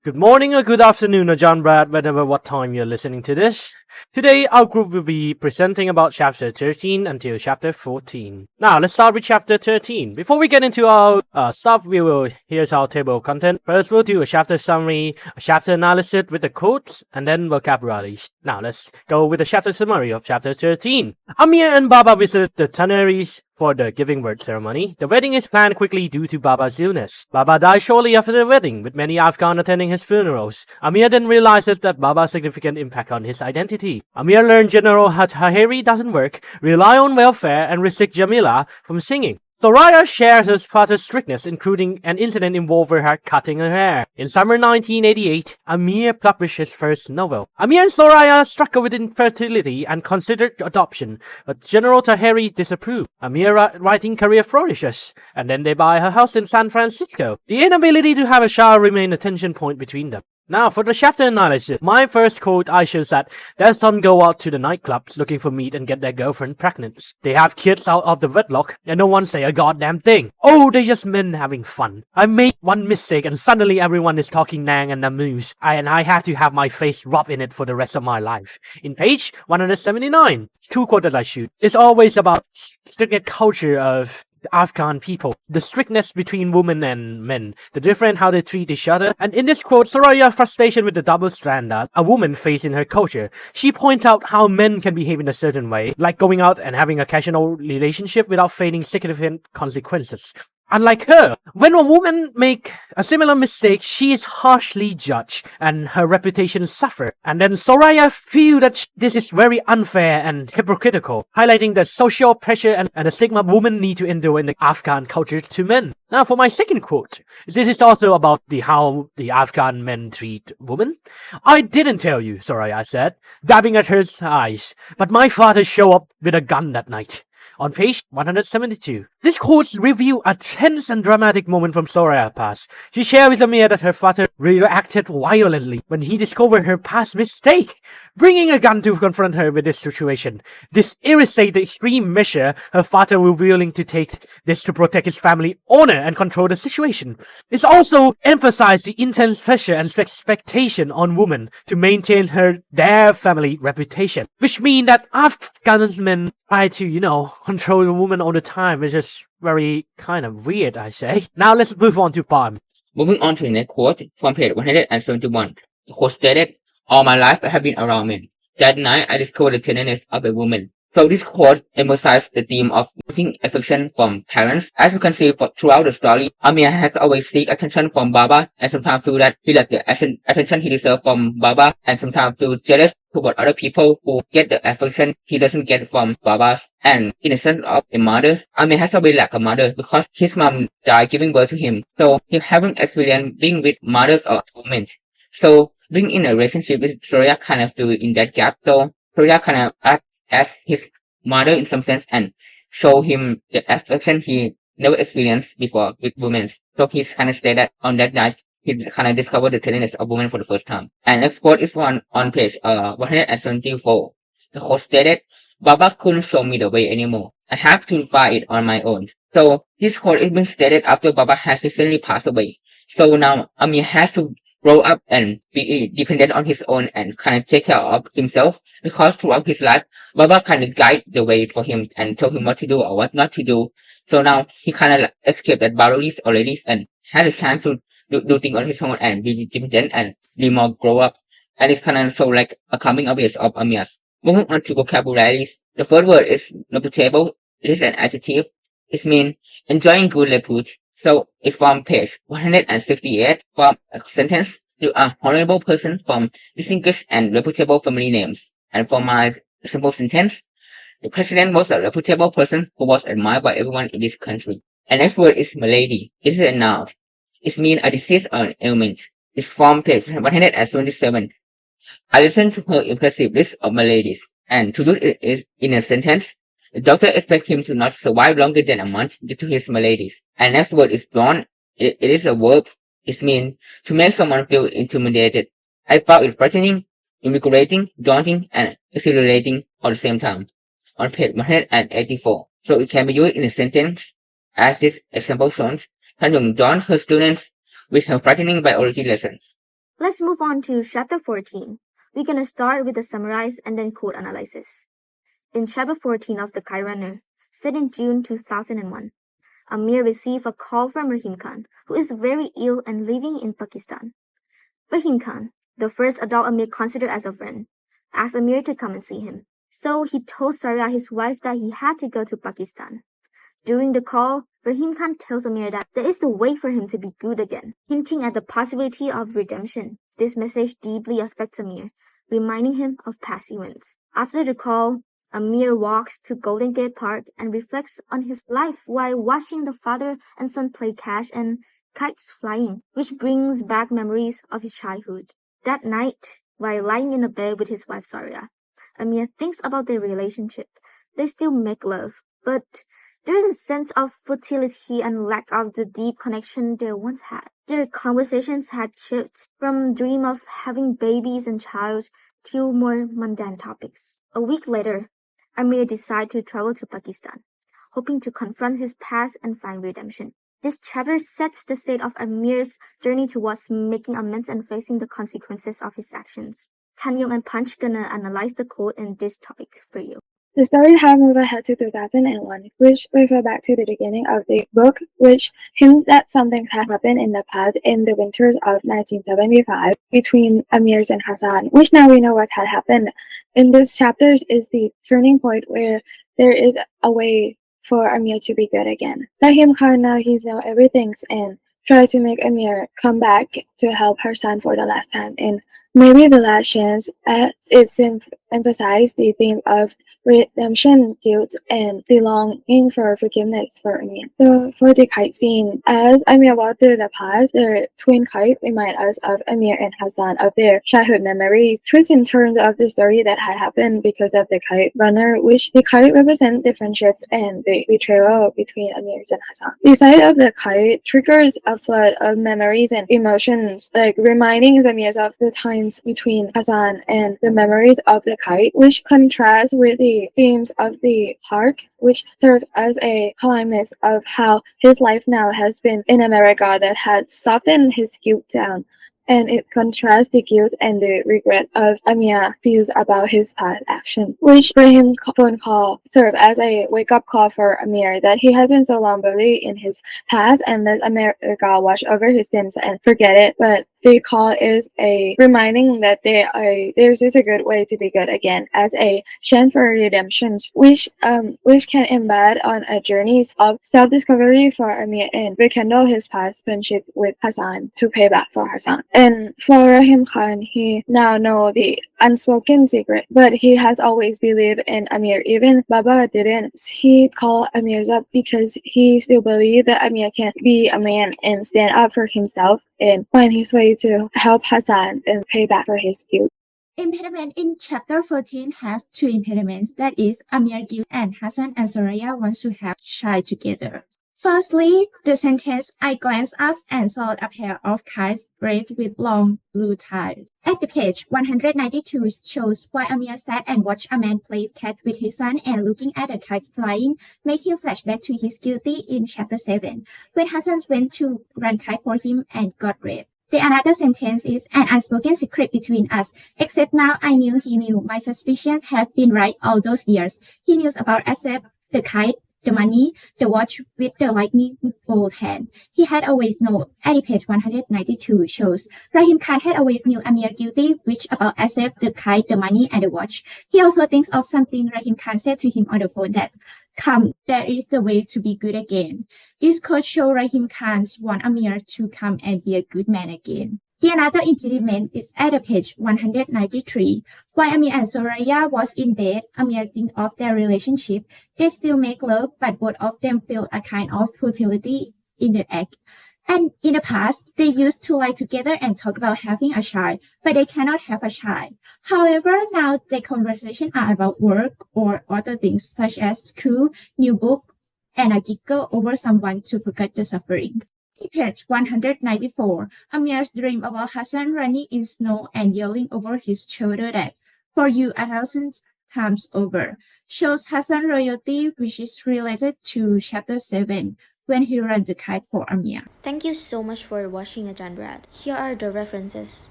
Good morning or good afternoon or A.Brad, whenever what time you're listening to this. Today, our group will be presenting about chapter 13 until chapter 14. Now, let's start with chapter 13. Before we get into our stuff, here's our table of content. First, we'll do a chapter summary, a chapter analysis with the quotes, and then vocabularies. Now, let's go with the chapter summary of chapter 13. Amir and Baba visit the tanneries for the giving word ceremony. The wedding is planned quickly due to Baba's illness. Baba dies shortly after the wedding, with many Afghans attending his funerals. Amir then realizes that Baba's significant impact on his identity. Amir learns General Tahiri doesn't work, rely on welfare, and restrict Jamila from singing. Soraya shares her father's strictness, including an incident involving her cutting her hair. In summer 1988, Amir published his first novel. Amir and Soraya struggled with infertility and considered adoption, but General Tahiri disapproved. Amir's writing career flourishes, and then they buy her house in San Francisco. The inability to have a child remained a tension point between them. Now, for the chapter analysis, my first quote I shows that their son go out to the nightclubs looking for meat and get their girlfriend pregnant. They have kids out of the wedlock, and no one say a goddamn thing. Oh, they just men having fun. I made one mistake, and suddenly everyone is talking Nang and Namuse, and I have to have my face rub in it for the rest of my life. In page 179, two quotes that I shoot. It's always about strict culture of the Afghan people, the strictness between women and men, the different how they treat each other, and in this quote, Soraya's frustration with the double standard a woman faces in her culture. She points out how men can behave in a certain way, like going out and having a casual relationship without facing significant consequences. Unlike her, when a woman make a similar mistake, she is harshly judged and her reputation suffer. And then Soraya feel that this is very unfair and hypocritical, highlighting the social pressure and the stigma women need to endure in the Afghan culture to men. Now for my second quote, this is also about how the Afghan men treat women. I didn't tell you, Soraya said, dabbing at her eyes, but my father showed up with a gun that night. On page 172, this quote reveals a tense and dramatic moment from Soraya's past. She shared with Amir that her father reacted violently when he discovered her past mistake, bringing a gun to confront her with this situation. This irritated the extreme measure her father was willing to take this to protect his family honor and control the situation. It also emphasized the intense pressure and expectation on women to maintain their family reputation, which means that Afghan men try to, control the woman all the time, which is very kind of weird, I say. Now let's move on to Palm. Moving on to the next quote from page 171. The quote stated, "All my life I have been around men. That night I discovered the tenderness of a woman." So this quote emphasizes the theme of wanting affection from parents. As you can see throughout the story, Amir has always seek attention from Baba and sometimes feel that he lacks the attention he deserves from Baba and sometimes feel jealous toward other people who get the affection he doesn't get from Baba. And in the sense of a mother, Amir has always lacked a mother because his mom died giving birth to him. So he haven't experienced being with mothers or women. So being in a relationship with Surya kind of feel in that gap. So Surya kind of act as his mother in some sense and show him the affection he never experienced before with women. So he's kind of said that on that night he kind of discovered the tenderness of women for the first time. And next quote is on page 174. The quote stated, "Baba couldn't show me the way anymore. I have to find it on my own." So this quote is being stated after Baba has recently passed away. So now Amir has to grow up and be dependent on his own and kind of take care of himself because throughout his life, Baba kind of guide the way for him and told him what to do or what not to do. So now he kind of escaped that boundaries already and had a chance to do things on his own and be dependent and be more grow up. And it's kind of so like a coming of age of Amir's. Moving on to vocabularies, the first word is reputable. It is an adjective. It means enjoying good repute. So it's from page 168 from a sentence, "You are a honorable person from distinguished and reputable family names." And for my simple sentence, the president was a reputable person who was admired by everyone in this country. And next word is malady. It is a noun. It means a disease or an ailment. It's from page 177. I listened to her impressive list of maladies, and to use it in a sentence, the doctor expects him to not survive longer than a month due to his maladies. And next word is drawn. It is a verb. It means to make someone feel intimidated. I found it frightening, invigorating, daunting, and exhilarating all at the same time. On page 184. So it can be used in a sentence as this example shows. Han Yong dawned her students with her frightening biology lessons. Let's move on to chapter 14. We're gonna start with the summarize and then quote analysis. In chapter 14 of The Kite Runner, set in June 2001, Amir received a call from Rahim Khan, who is very ill and living in Pakistan. Rahim Khan, the first adult Amir considered as a friend, asked Amir to come and see him. So he told Saria, his wife, that he had to go to Pakistan. During the call, Rahim Khan tells Amir that there is a way for him to be good again, hinting at the possibility of redemption. This message deeply affects Amir, reminding him of past events. After the call, Amir walks to Golden Gate Park and reflects on his life while watching the father and son play catch and kites flying, which brings back memories of his childhood. That night, while lying in a bed with his wife Saria, Amir thinks about their relationship. They still make love, but there is a sense of futility and lack of the deep connection they once had. Their conversations had shifted from dream of having babies and child to more mundane topics. A week later, Amir decided to travel to Pakistan, hoping to confront his past and find redemption. This chapter sets the state of Amir's journey towards making amends and facing the consequences of his actions. Tanyong and Punch gonna analyze the quote in this topic for you. The story had moved ahead to 2001, which refer back to the beginning of the book, which hints that something had happened in the past in the winters of 1975 between Amirs and Hassan, which now we know what had happened. In this chapter is the turning point where there is a way for Amir to be good again. Rahim Khan now he's know everything's in. Try to make Amir come back to help her son for the last time, and maybe the last chance, as it emphasized the theme of redemption, guilt, and the longing for forgiveness for Amir. So for the kite scene, as Amir walked through the past, the twin kite remind us of Amir and Hassan of their childhood memories, twists and turns of the story that had happened because of the kite runner, which the kite represents the friendships and the betrayal between Amir and Hassan. The sight of the kite triggers a flood of memories and emotions, like reminding Amir of the times between Hassan and the memories of the kite, which contrasts with the themes of the park, which serve as a climax of how his life now has been in America that had softened his guilt down. And it contrasts the guilt and the regret of Amir feels about his past action, which for him phone call serve as a wake-up call for Amir that he hasn't so long believed in his past and let America wash over his sins and forget it, but the call is a reminding that there's a good way to be good again, as a chance for redemption, which can embed on a journey of self-discovery for Amir and rekindle his past friendship with Hassan to pay back for Hassan. And for Rahim Khan, he now know the unspoken secret, but he has always believed in Amir. Even Baba didn't. He called Amir up because he still believed that Amir can be a man and stand up for himself and find his way to help Hassan and pay back for his guilt. Impediment in chapter 14 has two impediments, that is, Amir guilt and Hassan and Soraya wants to have child together. Firstly, the sentence, I glanced up and saw a pair of kites red with long blue ties. At the page 192 shows why Amir sat and watched a man play catch with his son and looking at the kites flying, making flashback to his guilty in chapter 7, when Hassan went to run kite for him and got raped. The another sentence is an unspoken secret between us, except now I knew he knew. My suspicions had been right all those years. He knew about Asep, the kite, the money, the watch with the lightning bolt hand. He had always known. At page 192 shows Rahim Khan had always knew Amir guilty, which about Asep, the kite, the money, and the watch. He also thinks of something Rahim Khan said to him on the phone that, come, that is the way to be good again. This quote shows Rahim Khan's want Amir to come and be a good man again. The another impediment is at page 193. While Amir and Soraya was in bed, Amir think of their relationship. They still make love, but both of them feel a kind of futility in the act. And in the past, they used to lie together and talk about having a child, but they cannot have a child. However, now their conversations are about work or other things such as school, new book, and a giggle over someone to forget the suffering. Page 194. Amir's dream about Hassan running in snow and yelling over his shoulder that, for you 1,000 times over, shows Hassan royalty, which is related to chapter 7, when he ran the kite for Amir. Thank you so much for watching A.Brad. Here are the references.